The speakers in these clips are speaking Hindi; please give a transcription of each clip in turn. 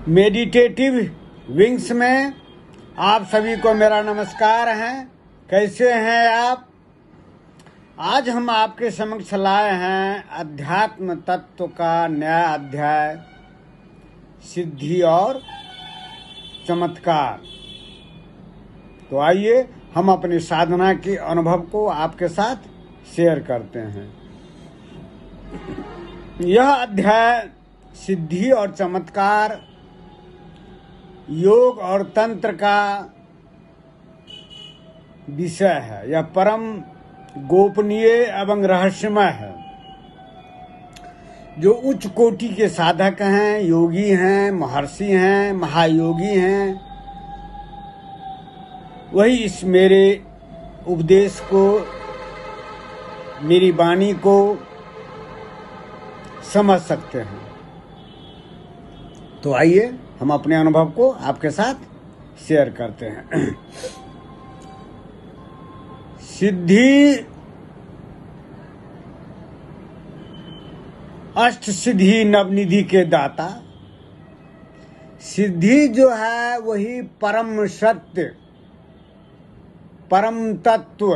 मेडिटेटिव विंग्स में आप सभी को मेरा नमस्कार है। कैसे हैं आप? आज हम आपके समक्ष लाए हैं अध्यात्म तत्व का नया अध्याय, सिद्धि और चमत्कार। तो आइए हम अपनी साधना के अनुभव को आपके साथ शेयर करते हैं। यह अध्याय सिद्धि और चमत्कार, योग और तंत्र का विषय है। यह परम गोपनीय एवं रहस्यमय है। जो उच्च कोटि के साधक हैं, योगी हैं, महर्षि हैं, महायोगी हैं, वही इस मेरे उपदेश को, मेरी वाणी को समझ सकते हैं। तो आइए हम अपने अनुभव को आपके साथ शेयर करते हैं। सिद्धि, अष्ट सिद्धि नवनिधि के दाता। सिद्धि जो है वही परम सत्य, परम तत्व,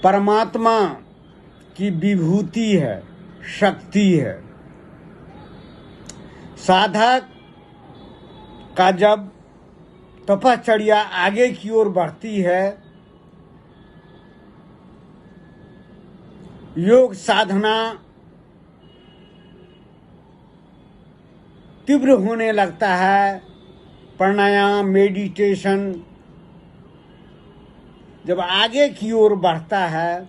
परमात्मा की विभूति है, शक्ति है। साधक का जब तपश्चर्या आगे की ओर बढ़ती है, योग साधना तीव्र होने लगता है, प्राणायाम, मेडिटेशन जब आगे की ओर बढ़ता है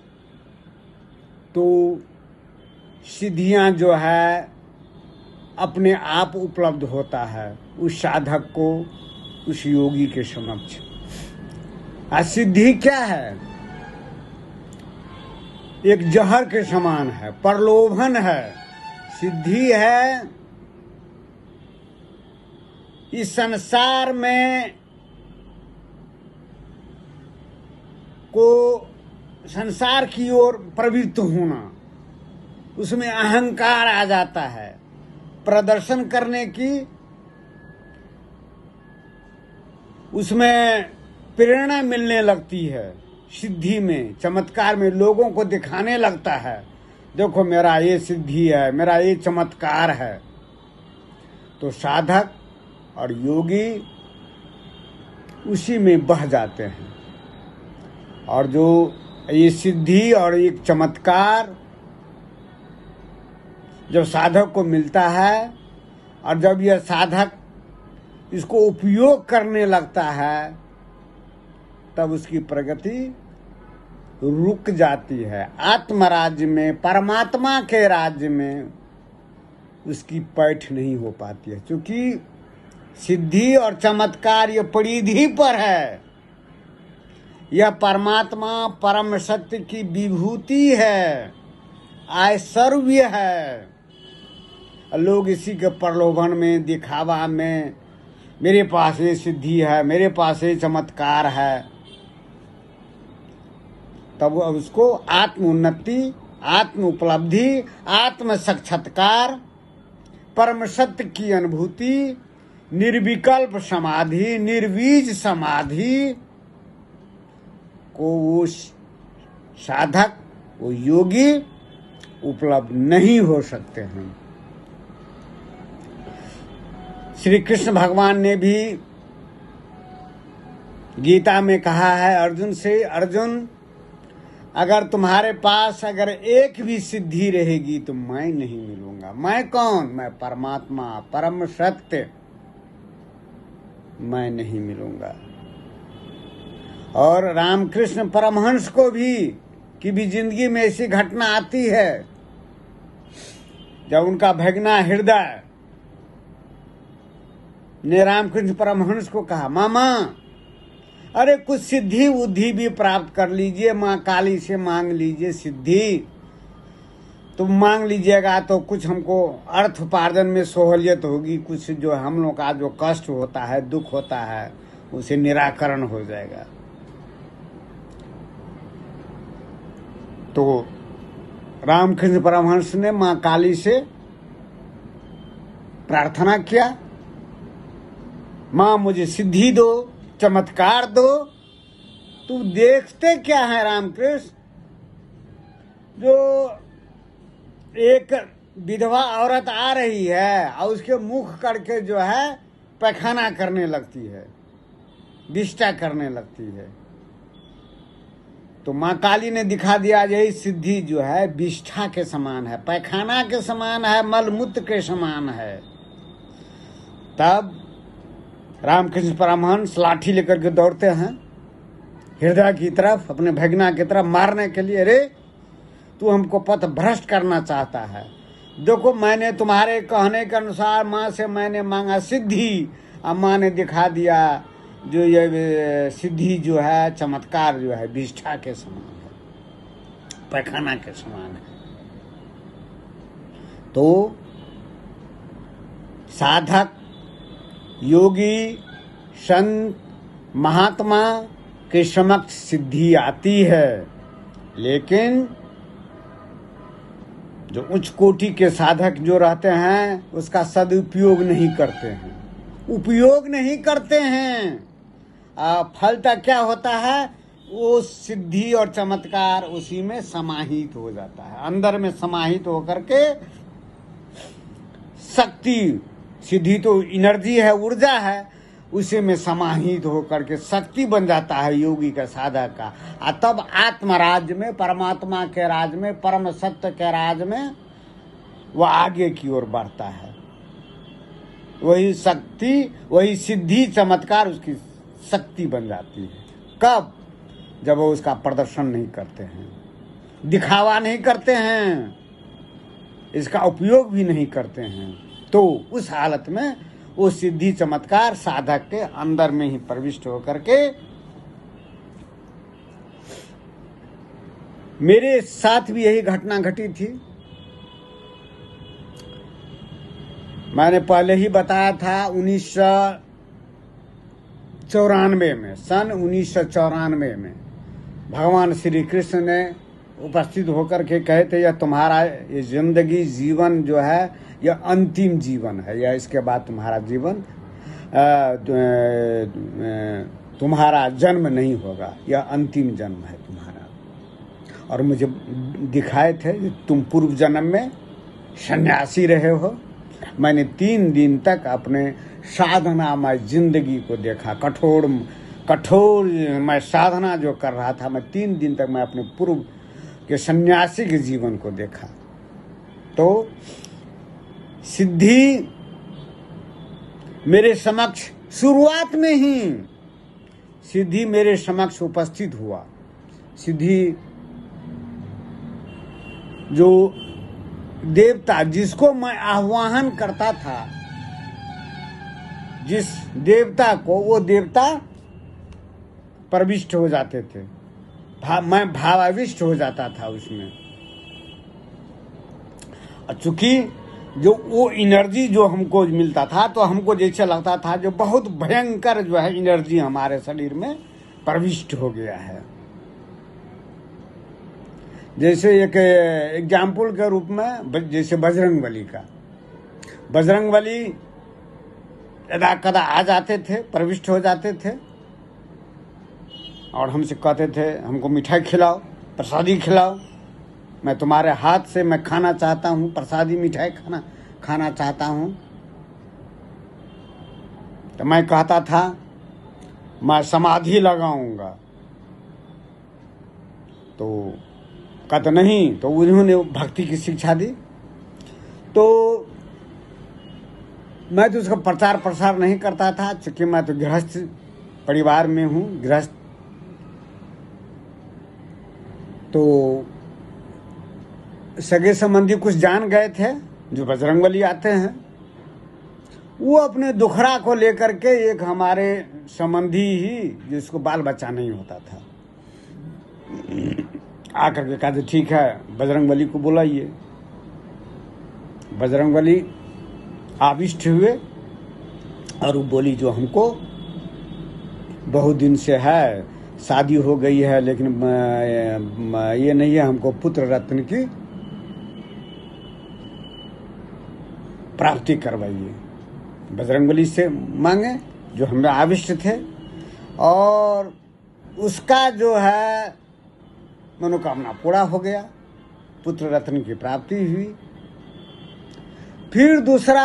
तो सिद्धियां जो है अपने आप उपलब्ध होता है उस साधक को, उस योगी के समक्ष। सिद्धि क्या है? एक जहर के समान है, प्रलोभन है। सिद्धि है इस संसार में संसार की ओर प्रवृत्त होना, उसमें अहंकार आ जाता है, प्रदर्शन करने की उसमें प्रेरणा मिलने लगती है। सिद्धि में, चमत्कार में लोगों को दिखाने लगता है, देखो मेरा ये सिद्धि है, मेरा ये चमत्कार है। तो साधक और योगी उसी में बह जाते हैं। और जो ये सिद्धि और एक चमत्कार जब साधक को मिलता है और जब यह साधक इसको उपयोग करने लगता है, तब उसकी प्रगति रुक जाती है। आत्मराज्य में, परमात्मा के राज्य में उसकी पैठ नहीं हो पाती है, क्योंकि सिद्धि और चमत्कार ये परिधि पर है। यह परमात्मा, परम सत्य की विभूति है, ऐश्वर्य है। लोग इसी के प्रलोभन में, दिखावा में, मेरे पास ये सिद्धि है, मेरे पास ये चमत्कार है, तब उसको आत्म उन्नति, आत्म उपलब्धि, आत्म साक्षात्कार, परम सत्य की अनुभूति, निर्विकल्प समाधि, निर्वीज समाधि को वो साधक, वो योगी उपलब्ध नहीं हो सकते हैं। श्री कृष्ण भगवान ने भी गीता में कहा है अर्जुन से, अर्जुन अगर तुम्हारे पास अगर एक भी सिद्धि रहेगी तो मैं नहीं मिलूंगा। मैं कौन? मैं परमात्मा, परम सत्य, मैं नहीं मिलूंगा। और रामकृष्ण परमहंस को भी की भी जिंदगी में ऐसी घटना आती है जब उनका भगना हृदय ने रामकृष्ण परमहंस को कहा, मामा अरे कुछ सिद्धि बुद्धि भी प्राप्त कर लीजिए, माँ काली से मांग लीजिए सिद्धि। तुम मांग लीजिएगा तो कुछ हमको अर्थ उपार्जन में सहूलियत होगी, कुछ जो हम लोग का जो कष्ट होता है, दुख होता है, उसे निराकरण हो जाएगा। तो रामकृष्ण परमहंस ने माँ काली से प्रार्थना किया, माँ मुझे सिद्धि दो, चमत्कार दो। तू देखते क्या है रामकृष्ण, जो एक विधवा औरत आ रही है और उसके मुख करके जो है पैखाना करने लगती है, विष्टा करने लगती है। तो माँ काली ने दिखा दिया यही सिद्धि जो है विष्ठा के समान है, पैखाना के समान है, मलमूत्र के समान है। तब रामकृष्ण परमहंस लाठी लेकर के दौड़ते हैं हृदय की तरफ, अपने भगना की तरफ मारने के लिए। अरे तू हमको पथ भ्रष्ट करना चाहता है, देखो मैंने तुम्हारे कहने के अनुसार माँ से मैंने मांगा सिद्धि, अब माँ ने दिखा दिया जो ये सिद्धि जो है चमत्कार जो है विष्ठा के समान है, पैखाना के समान है। तो साधक, योगी, संत, महात्मा के समक्ष सिद्धि आती है, लेकिन जो उच्च कोटि के साधक जो रहते हैं उसका सदुपयोग नहीं करते हैं, उपयोग नहीं करते हैं। फलता क्या होता है, वो सिद्धि और चमत्कार उसी में समाहित हो जाता है, अंदर में समाहित होकर के शक्ति, सिद्धि तो एनर्जी है, ऊर्जा है, उसी में समाहित होकर के शक्ति बन जाता है योगी का, साधक का। और तब आत्मराज्य में, परमात्मा के राज में, परम सत्य के राज में वह आगे की ओर बढ़ता है। वही शक्ति, वही सिद्धि चमत्कार उसकी शक्ति बन जाती है। कब? जब वो उसका प्रदर्शन नहीं करते हैं, दिखावा नहीं करते हैं, इसका उपयोग भी नहीं करते हैं, तो उस हालत में वो सिद्धि चमत्कार साधक के अंदर में ही प्रविष्ट होकर के। मेरे साथ भी यही घटना घटी थी। मैंने पहले ही बताया था 1994 में, सन 1994 में भगवान श्री कृष्ण ने उपस्थित होकर के कहे थे, यह तुम्हारा ये जिंदगी जीवन जो है यह अंतिम जीवन है, या इसके बाद तुम्हारा जीवन तुम्हारा जन्म नहीं होगा, यह अंतिम जन्म है तुम्हारा। और मुझे दिखाए थे तुम पूर्व जन्म में सन्यासी रहे हो। मैंने 3 दिन तक अपने साधना में जिंदगी को देखा, कठोर मैं साधना जो कर रहा था, मैं 3 दिन तक मैं अपने पूर्व के सन्यासी के जीवन को देखा। तो सिद्धि मेरे समक्ष शुरुआत में ही सिद्धि मेरे समक्ष उपस्थित हुआ। सिद्धि जो देवता जिसको मैं आह्वान करता था, जिस देवता को, वो देवता प्रविष्ट हो जाते थे, मैं भावाविष्ट हो जाता था उसमें। चूंकि जो वो एनर्जी जो हमको मिलता था, तो हमको जैसे लगता था जो बहुत भयंकर जो है एनर्जी हमारे शरीर में प्रविष्ट हो गया है। जैसे एक एग्जाम्पल के रूप में, जैसे बजरंगबली का, बजरंगबली यदा कदा आ जाते थे, प्रविष्ट हो जाते थे और हमसे कहते थे हमको मिठाई खिलाओ, प्रसादी खिलाओ, मैं तुम्हारे हाथ से मैं खाना चाहता हूँ, प्रसादी मिठाई खाना चाहता हूँ। तो मैं कहता था मैं समाधि लगाऊंगा, तो कहते नहीं, तो उन्होंने भक्ति की शिक्षा दी। तो मैं तो उसका प्रचार प्रसार नहीं करता था, क्योंकि मैं तो गृहस्थ परिवार में हूँ, गृहस्थ। तो सगे संबंधी कुछ जान गए थे जो बजरंगबली आते हैं, वो अपने दुखड़ा को लेकर के, एक हमारे संबंधी ही जिसको बाल बच्चा नहीं होता था, आकर के कहते ठीक है बजरंगबली को बुलाइए। बजरंगबली आविष्ट हुए और वो बोली जो हमको बहुत दिन से है, शादी हो गई है, लेकिन ये नहीं है हमको पुत्र रत्न की प्राप्ति करवाइए। बजरंगबली से मांगे जो हमें आविष्ट थे, और उसका जो है मनोकामना पूरा हो गया, पुत्र रत्न की प्राप्ति हुई। फिर दूसरा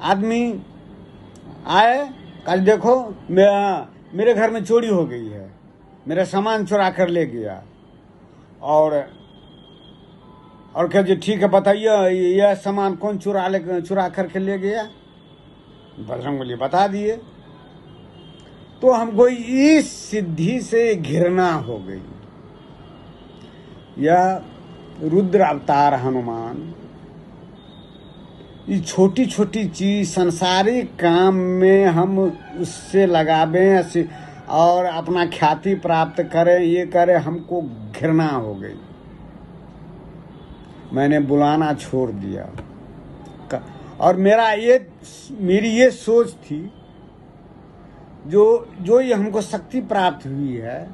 आदमी आए, कल देखो मेरे घर में चोरी हो गई है, मेरा सामान चुरा कर ले गया, और क्या जी ठीक है बताइए यह सामान कौन चुरा करके ले गया। बजरंगबली बता दिए। तो हमको इस सिद्धि से घृणा हो गई। यह रुद्र अवतार हनुमान ये छोटी छोटी चीज संसारिक काम में हम उससे लगावें और अपना ख्याति प्राप्त करें, ये करें, हमको घृणा हो गई। मैंने बुलाना छोड़ दिया, और मेरी ये सोच थी, जो ये हमको शक्ति प्राप्त हुई है,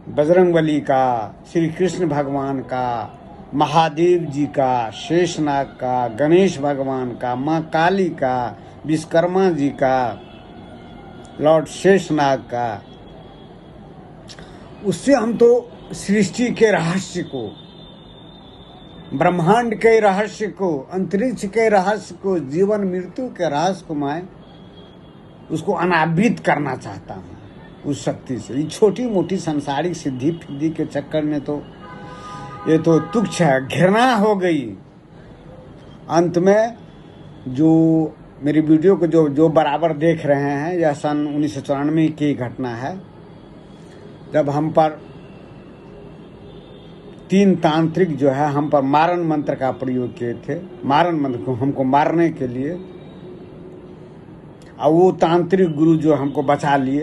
बजरंगबली का, श्री कृष्ण भगवान का, महादेव जी का, शेषनाग का, गणेश भगवान का, माँ काली का, विश्वकर्मा जी का, लॉर्ड शेषनाग का, उससे हम तो सृष्टि के रहस्य को, ब्रह्मांड के रहस्य को, अंतरिक्ष के रहस्य को, जीवन मृत्यु के रहस्य को मैं उसको अनावृत करना चाहता हूँ उस शक्ति से। ये छोटी मोटी सांसारिक सिद्धि फिद्धि के चक्कर में तो ये तो तुच्छ है, घृणा हो गई। अंत में जो मेरी वीडियो को जो बराबर देख रहे हैं, यह सन 1994 की घटना है, जब हम पर 3 तांत्रिक जो है हम पर मारण मंत्र का प्रयोग किए थे, मारण मंत्र को हमको मारने के लिए, और वो तांत्रिक गुरु जो हमको बचा लिए।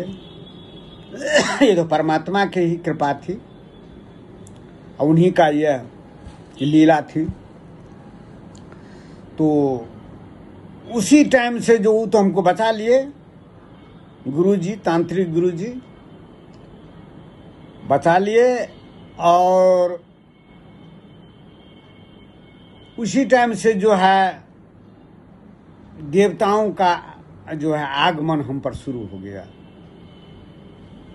ये तो परमात्मा की ही कृपा थी, और उन्हीं का यह लीला थी। तो उसी टाइम से जो तो हमको बचा लिए गुरुजी, तांत्रिक गुरुजी बचा लिए, और उसी टाइम से जो है देवताओं का जो है आगमन हम पर शुरू हो गया।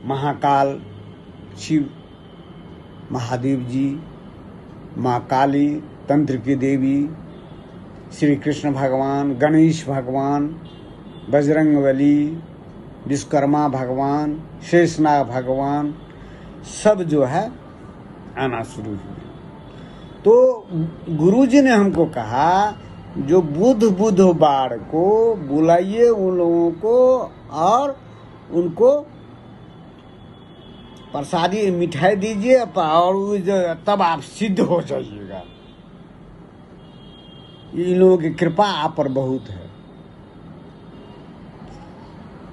महाकाल शिव, महादेव जी, माँ काली, तंत्र की देवी, श्री कृष्ण भगवान, गणेश भगवान, बजरंगबली, विश्वकर्मा भगवान, शेषनाग भगवान, सब जो है आना शुरू हुए। तो गुरुजी ने हमको कहा जो बुधवार को बुलाइए उन लोगों को, और उनको प्रसादी मिठाई दीजिए, और तब आप सिद्ध हो जाइएगा। इन लोगों की कृपा आप पर बहुत है।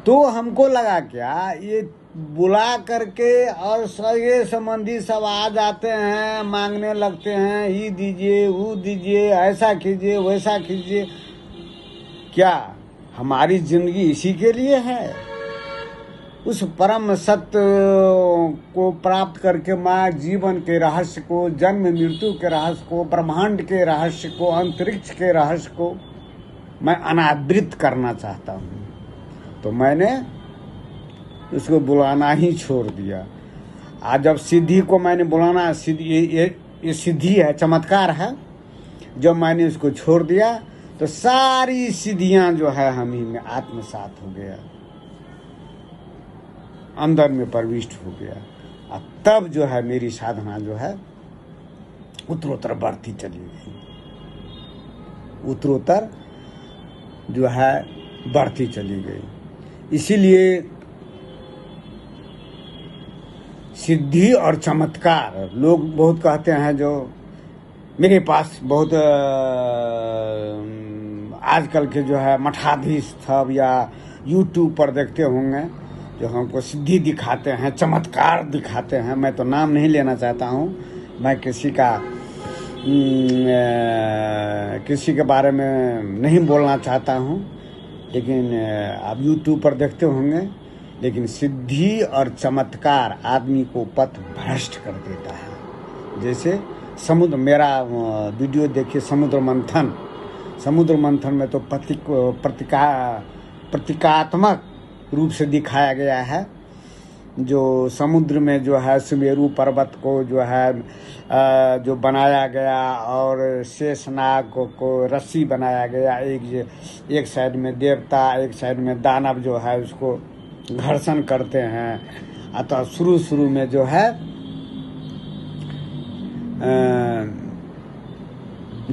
तो हमको लगा क्या ये बुला करके और सगे संबंधी सब आ जाते हैं, मांगने लगते हैं, ये दीजिए वो दीजिए, ऐसा कीजिए वैसा कीजिए। क्या हमारी जिंदगी इसी के लिए है? उस परम सत्य को प्राप्त करके मैं जीवन के रहस्य को, जन्म मृत्यु के रहस्य को, ब्रह्मांड के रहस्य को, अंतरिक्ष के रहस्य को मैं अनावृत करना चाहता हूँ। तो मैंने उसको बुलाना ही छोड़ दिया। आज जब सिद्धि को मैंने बुलाना, ये सिद्धि है, चमत्कार है, जब मैंने उसको छोड़ दिया तो सारी सिद्धियां जो है हम ही में आत्मसात हो गया, अंदर में प्रविष्ट हो गया। और तब जो है मेरी साधना जो है उत्तरोत्तर बढ़ती चली गई, उत्तरोत्तर जो है बढ़ती चली गई। इसीलिए सिद्धि और चमत्कार लोग बहुत कहते हैं, जो मेरे पास बहुत आजकल के जो है मठाधीश सब या YouTube पर देखते होंगे, जो हमको सिद्धि दिखाते हैं, चमत्कार दिखाते हैं। मैं तो नाम नहीं लेना चाहता हूँ, मैं किसी के बारे में नहीं बोलना चाहता हूँ, लेकिन आप YouTube पर देखते होंगे। लेकिन सिद्धि और चमत्कार आदमी को पथ भ्रष्ट कर देता है। जैसे समुद्र, मेरा वीडियो देखिए समुद्र मंथन। समुद्र मंथन में तो प्रतीकात्मक रूप से दिखाया गया है। जो समुद्र में जो है सुमेरु पर्वत को जो है जो बनाया गया और शेषनाग को रस्सी बनाया गया, एक साइड में देवता, एक साइड में दानव जो है उसको घर्षण करते हैं। अतः शुरू में जो है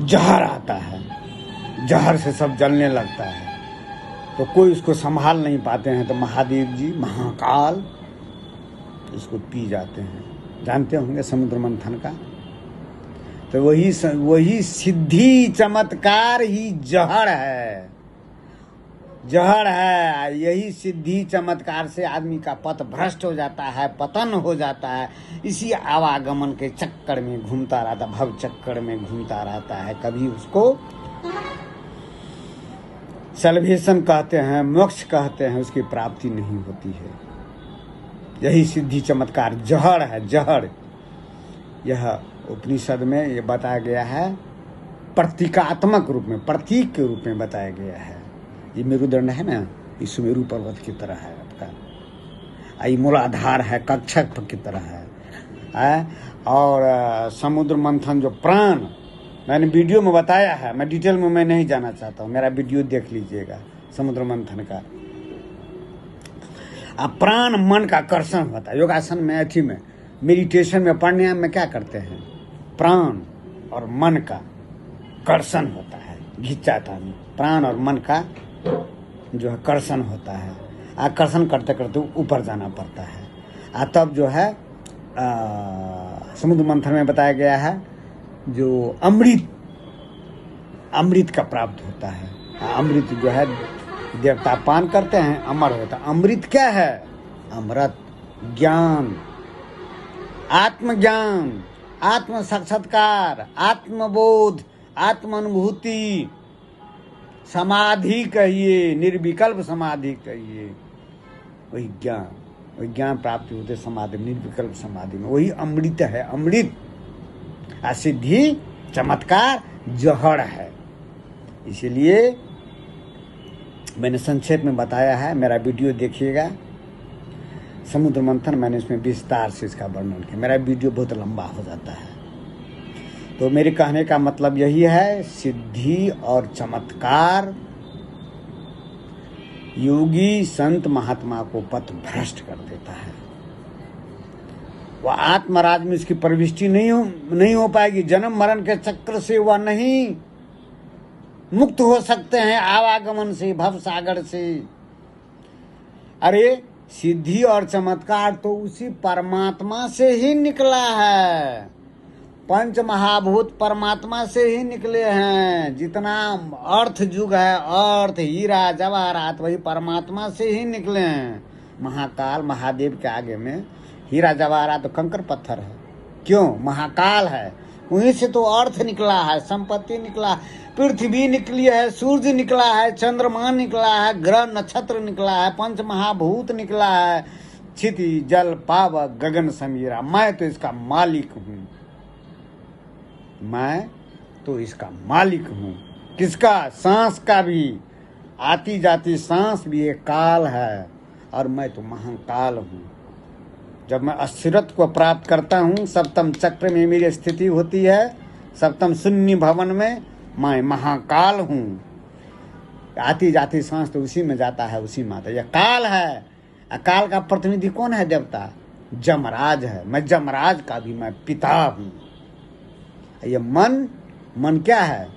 जहर आता है, जहर से सब जलने लगता है, तो कोई उसको संभाल नहीं पाते हैं, तो महादेव जी महाकाल इसको पी जाते हैं। जानते होंगे समुद्र मंथन का। तो वही सिद्धि चमत्कार ही जहर है, जहर है। यही सिद्धि चमत्कार से आदमी का पथ भ्रष्ट हो जाता है, पतन हो जाता है। इसी आवागमन के चक्कर में घूमता रहता, भव चक्कर में घूमता रहता है। कभी उसको सल्वेशन कहते हैं, मोक्ष कहते हैं, उसकी प्राप्ति नहीं होती है। यही सिद्धि चमत्कार जहर है, जहर। यह उपनिषद में ये बताया गया है, प्रतीकात्मक रूप में, प्रतीक के रूप में बताया गया है। ये मेरुदंड है ना, ये सुमेरु पर्वत की तरह है आपका। ये मूलाधार है, कक्षक की तरह है। और समुद्र मंथन जो प्राण, मैंने वीडियो में बताया है, मैं डिटेल में मैं नहीं जाना चाहता हूँ, मेरा वीडियो देख लीजिएगा समुद्र मंथन का। अब प्राण मन का कर्षण होता है। योगासन में, अथी में, मेडिटेशन में, प्राणायाम में क्या करते हैं? प्राण और मन का कर्षण होता है, घिंचाता है। प्राण और मन का जो है कर्षण होता है। आकर्षण करते करते ऊपर जाना पड़ता है। तब जो है समुद्र मंथन में बताया गया है, जो अमृत का प्राप्त होता है। अमृत जो है देवता पान करते हैं, अमर होता है। अमृत क्या है? अमृत ज्ञान, आत्मज्ञान, आत्म साक्षात्कार, आत्मबोध, आत्मानुभूति, समाधि कहिए, निर्विकल्प समाधि कहिए, वही ज्ञान, वही ज्ञान प्राप्ति होते समाधि, निर्विकल्प समाधि में। वही अमृत है। अमृत सिद्धि चमत्कार जहर है। इसीलिए मैंने संक्षेप में बताया है, मेरा वीडियो देखिएगा समुद्र मंथन, मैंने इसमें विस्तार से इसका वर्णन किया। मेरा वीडियो बहुत लंबा हो जाता है। तो मेरे कहने का मतलब यही है, सिद्धि और चमत्कार योगी संत महात्मा को पथ भ्रष्ट कर देता है। वह आत्मराज में इसकी प्रविष्टि नहीं हो पाएगी। जन्म मरण के चक्र से वह नहीं मुक्त हो सकते हैं, आवागमन से, भव सागर से। अरे सिद्धि और चमत्कार तो उसी परमात्मा से ही निकला है। पंच महाभूत परमात्मा से ही निकले हैं। जितना अर्थ युग है, अर्थ, हीरा जवाहरात, वही परमात्मा से ही निकले हैं। महाकाल महादेव के आगे में हीरा जवाहरात तो कंकर पत्थर है। क्यों? महाकाल है, वहीं से तो अर्थ निकला है, संपत्ति निकला, पृथ्वी निकली है, सूर्य निकला है, चंद्रमा निकला है, ग्रह नक्षत्र निकला है, पंच महाभूत निकला है, क्षिति जल पावक गगन समीरा। मैं तो इसका मालिक हूँ, मैं तो इसका मालिक हूँ। किसका? सांस का भी। आती जाती सांस भी एक काल है, और मैं तो महाकाल हूँ। जब मैं अस्थिरत्व को प्राप्त करता हूँ, सप्तम चक्र में मेरी स्थिति होती है, सप्तम शून्य भवन में, मैं महाकाल हूँ। आती जाती सांस तो उसी में जाता है, उसी में आता है। यह काल है। काल का प्रतिनिधि कौन है? देवता जमराज है। मैं जमराज का भी मैं पिता हूँ। ये मन क्या है?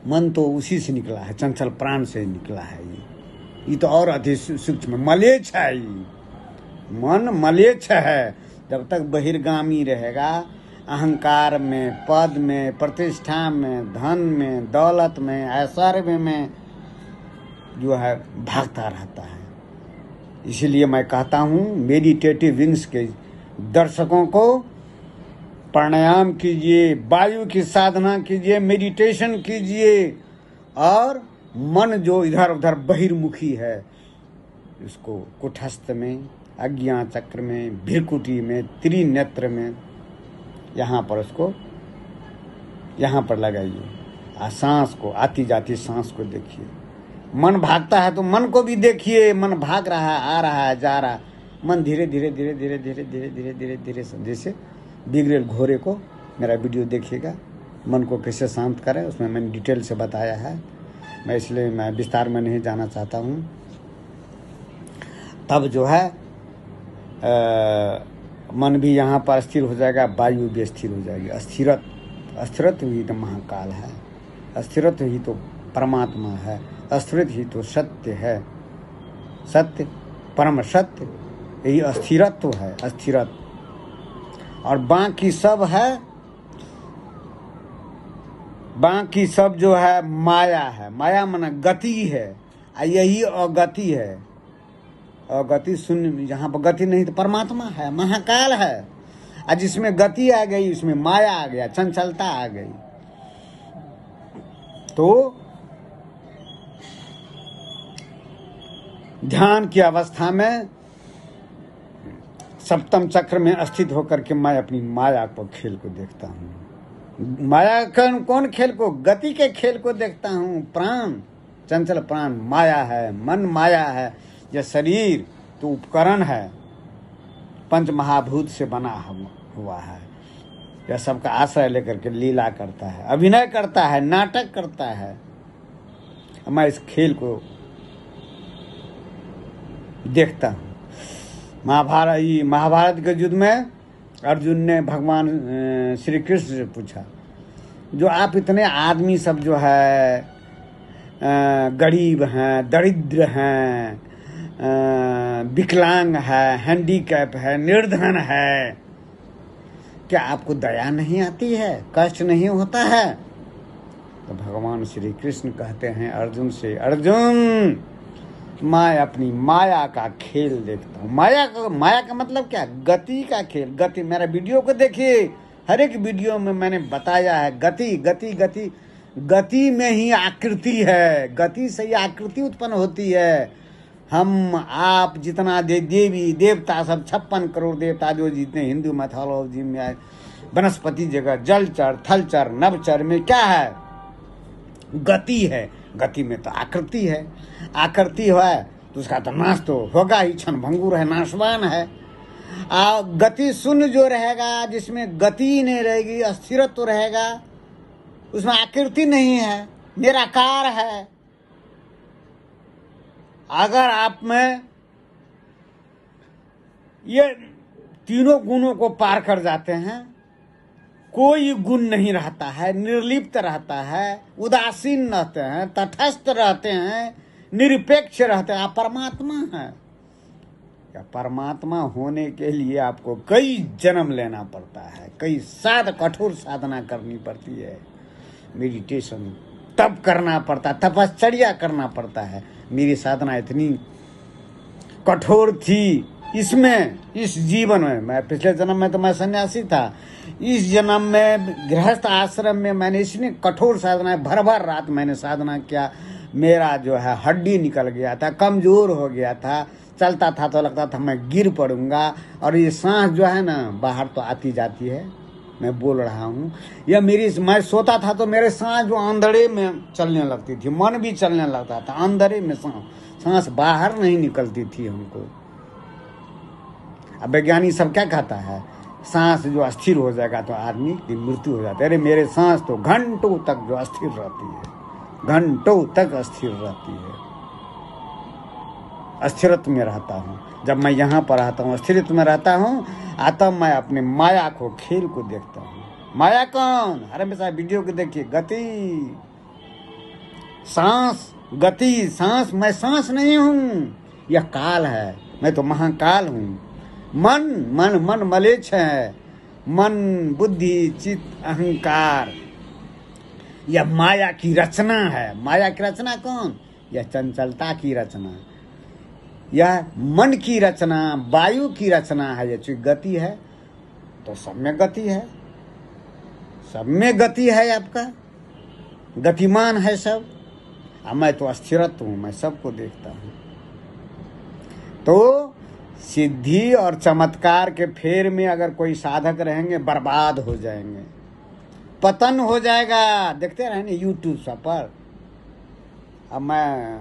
मन तो उसी से निकला है, चंचल प्राण से निकला है। ये तो और अधिक सूक्ष्म मलेच्छ है। ये मन मलेच्छ है। जब तक बहिर्गामी रहेगा, अहंकार में, पद में, प्रतिष्ठा में, धन में, दौलत में, ऐश्वर्य में जो है भागता रहता है। इसीलिए मैं कहता हूँ, मेडिटेटिव विंग्स के दर्शकों को प्राणायाम कीजिए, वायु की साधना कीजिए, मेडिटेशन कीजिए, और मन जो इधर उधर बहिर्मुखी है, उसको कुटस्थ में, अज्ञा चक्र में, भ्रिकुटी में, त्रिनेत्र में यहाँ पर उसको यहाँ पर लगाइए, सांस को, आती जाती सांस को देखिए। मन भागता है तो मन को भी देखिए, मन भाग रहा है, आ रहा है, जा रहा है। मन धीरे धीरे धीरे धीरे धीरे धीरे धीरे धीरे धीरे जैसे बिगड़ेल घोड़े को, मेरा वीडियो देखिएगा, मन को कैसे शांत करें, उसमें मैंने डिटेल से बताया है। मैं इसलिए मैं विस्तार में नहीं जाना चाहता हूँ। तब जो है मन भी यहाँ पर स्थिर हो जाएगा, वायु भी स्थिर हो जाएगी। अस्थिरत्व ही तो महाकाल है, अस्थिरत्व ही तो परमात्मा है, अस्थिरत्व ही तो सत्य है, सत्य परम सत्य, यही अस्थिरत्व है, अस्थिरत्व। और बाकी सब है, बाकी सब जो है माया है। माया माना गति है, यही अगति है। अगति शून्य, जहाँ पर गति नहीं तो परमात्मा है, महाकाल है। और जिसमें गति आ गई उसमें माया आ गया, चंचलता आ गई। तो ध्यान की अवस्था में सप्तम चक्र में स्थित होकर के मैं अपनी माया को खेल को देखता हूँ। माया का कौन खेल को? गति के खेल को देखता हूँ। प्राण, चंचल प्राण माया है, मन माया है। यह शरीर तो उपकरण है, पंच महाभूत से बना हुआ है। यह सबका आश्रय लेकर के लीला करता है, अभिनय करता है, नाटक करता है। मैं इस खेल को देखता हूँ। महाभारत के युद्ध में अर्जुन ने भगवान श्री कृष्ण से पूछा, जो आप इतने आदमी सब जो है गरीब हैं, दरिद्र हैं, विकलांग है, हैंडीकैप है, निर्धन है, क्या आपको दया नहीं आती है, कष्ट नहीं होता है? तो भगवान श्री कृष्ण कहते हैं अर्जुन से, अर्जुन मैं अपनी माया का खेल देखता हूँ। माया का मतलब क्या? गति का खेल। गति, मेरा वीडियो को देखिए, हर एक वीडियो में मैंने बताया है गति गति गति। गति में ही आकृति है, गति से ही आकृति उत्पन्न होती है। हम आप जितना देवी देवता सब 56 करोड़ देवता जो जितने हिंदू मैथोलॉजी में आए, वनस्पति जगह, जलचर, थलचर, नवचर में क्या है? गति है। गति में तो आकृति है। आकृति है तो उसका तो नाश तो होगा ही, क्षण भंगुर है, नाशवान है। गति शून्य जो रहेगा, जिसमें गति नहीं रहेगी, अस्थिरत्व तो रहेगा, उसमें आकृति नहीं है, निराकार है। अगर आप में ये तीनों गुणों को पार कर जाते हैं, कोई गुण नहीं रहता है, निर्लिप्त रहता है, उदासीन रहते हैं, तटस्थ रहते हैं, निरपेक्ष रहते हैं, आप परमात्मा हैं। या परमात्मा होने के लिए आपको कई जन्म लेना पड़ता है, कई कठोर साधना करनी पड़ती है, मेडिटेशन तप करना पड़ता है, तपश्चर्या करना पड़ता है। मेरी साधना इतनी कठोर थी, इसमें इस जीवन में, मैं पिछले जन्म में तो मैं सन्यासी था, इस जन्म में गृहस्थ आश्रम में मैंने इतनी कठोर साधना, भर भर रात मैंने साधना किया। मेरा जो है हड्डी निकल गया था, कमजोर हो गया था, चलता था तो लगता था मैं गिर पड़ूंगा। और ये सांस जो है ना बाहर तो आती जाती है, मैं बोल रहा हूँ, या मैं सोता था तो मेरे सांस जो अंधेरे में चलने लगती थी, मन भी चलने लगता था, अंधेरे में सांस बाहर नहीं निकलती थी हमको। अब वैज्ञानिक सब क्या कहता है, सांस जो अस्थिर हो जाएगा तो आदमी की मृत्यु हो जाती है। अरे मेरे सांस तो घंटों तक जो अस्थिर रहती है, घंटों तक अस्थिर रहती है। अस्थिरत्व में रहता हूँ। जब मैं यहाँ पर रहता हूँ, अस्थिरत्व में रहता हूँ, तब मैं अपने माया को, खेल को देखता हूँ। माया कौन? अरे मेरा वीडियो को देखिए, गति, सांस, गति, सांस। मैं सांस नहीं हूँ, यह काल है, मैं तो महाकाल हूँ। मन मलेच्छ है, मन, बुद्धि, चित्त, अहंकार, यह माया की रचना है। माया की रचना कौन? यह चंचलता की रचना, यह मन की रचना, वायु की रचना है। यह गति है तो सब में गति है, सब में गति है, आपका गतिमान है सब। मैं तो अस्थिरत्व हूँ, मैं सबको देखता हूँ। तो सिद्धि और चमत्कार के फेर में अगर कोई साधक रहेंगे बर्बाद हो जाएंगे, पतन हो जाएगा। देखते रहे यूट्यूब सब पर। अब मैं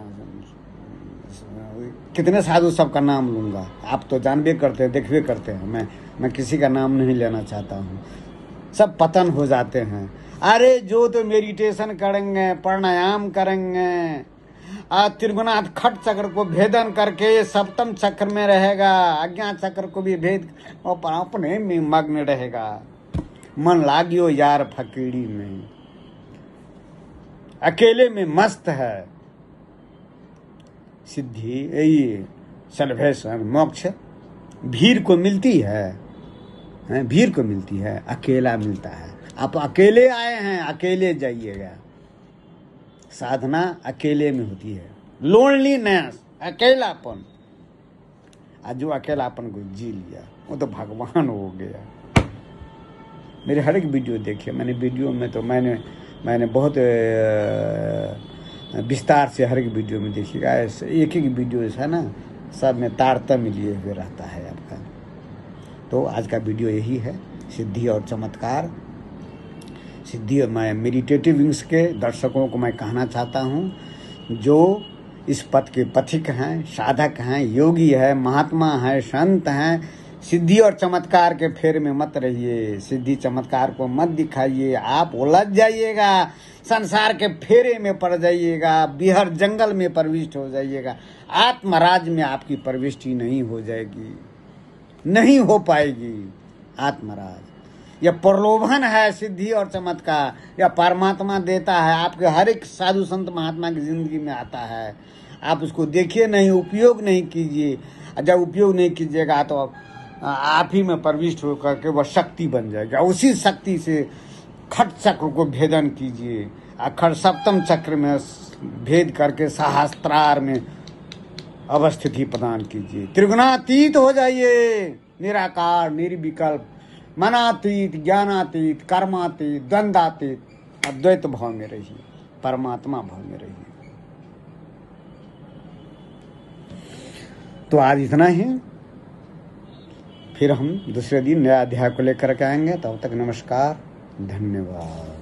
कितने साधु सबका नाम लूंगा, आप तो जानबे करते हैं, देखबे करते हैं। मैं किसी का नाम नहीं लेना चाहता हूँ। सब पतन हो जाते हैं। अरे जो तो मेडिटेशन करेंगे, प्राणायाम करेंगे, त्रिगुणात खट चक्र को भेदन करके सप्तम चक्र में रहेगा, अज्ञात चक्र को भी भेद और अपने में मग्न रहेगा। मन लागियो यार फकीरी में, अकेले में मस्त है। सिद्धि ये सल्वेशन मोक्ष भीड़ को मिलती है, भीड़ को मिलती है, अकेला मिलता है। आप अकेले आए हैं, अकेले जाइएगा। साधना अकेले में होती है, लोनलीनेस, अकेलापन। आज जो अकेलापन को जी लिया वो तो भगवान हो गया। मेरे हर एक वीडियो देखिए, मैंने वीडियो में तो मैंने बहुत विस्तार से हर एक वीडियो में देखिएगा। एक एक वीडियो है ना, सब में तारतम्य लिए हुए रहता है आपका। तो आज का वीडियो यही है, सिद्धि और चमत्कार। सिद्धि मैं मेडिटेटिव विंग्स के दर्शकों को मैं कहना चाहता हूँ, जो इस पथ के पथिक हैं, साधक हैं, योगी है, महात्मा है, संत हैं, सिद्धि और चमत्कार के फेर में मत रहिए। सिद्धि चमत्कार को मत दिखाइए, आप उलझ जाइएगा, संसार के फेरे में पड़ जाइएगा, बिहार जंगल में प्रविष्ट हो जाइएगा। आत्मराज में आपकी प्रविष्टि नहीं हो जाएगी, नहीं हो पाएगी। आत्मराज यह प्रलोभन है, सिद्धि और चमत्कार या परमात्मा देता है, आपके हर एक साधु संत महात्मा की जिंदगी में आता है। आप उसको देखिए नहीं, उपयोग नहीं कीजिए। जब उपयोग नहीं कीजिएगा तो आप ही में प्रविष्ट होकर के वह शक्ति बन जाएगा। उसी शक्ति से खट चक्र को भेदन कीजिए, खट सप्तम चक्र में भेद करके सहस्त्रार में अवस्थिति प्रदान कीजिए। त्रिगुणातीत हो जाइए, निराकार निर्विकल्प, मनातीत, ज्ञानातीत, कर्मातीत, द्वंद्वातीत, अद्वैत भाव में रहिए, परमात्मा भाव में रहिए। तो आज इतना ही, फिर हम दूसरे दिन नया अध्याय को लेकर के आएंगे। तब तक नमस्कार, धन्यवाद।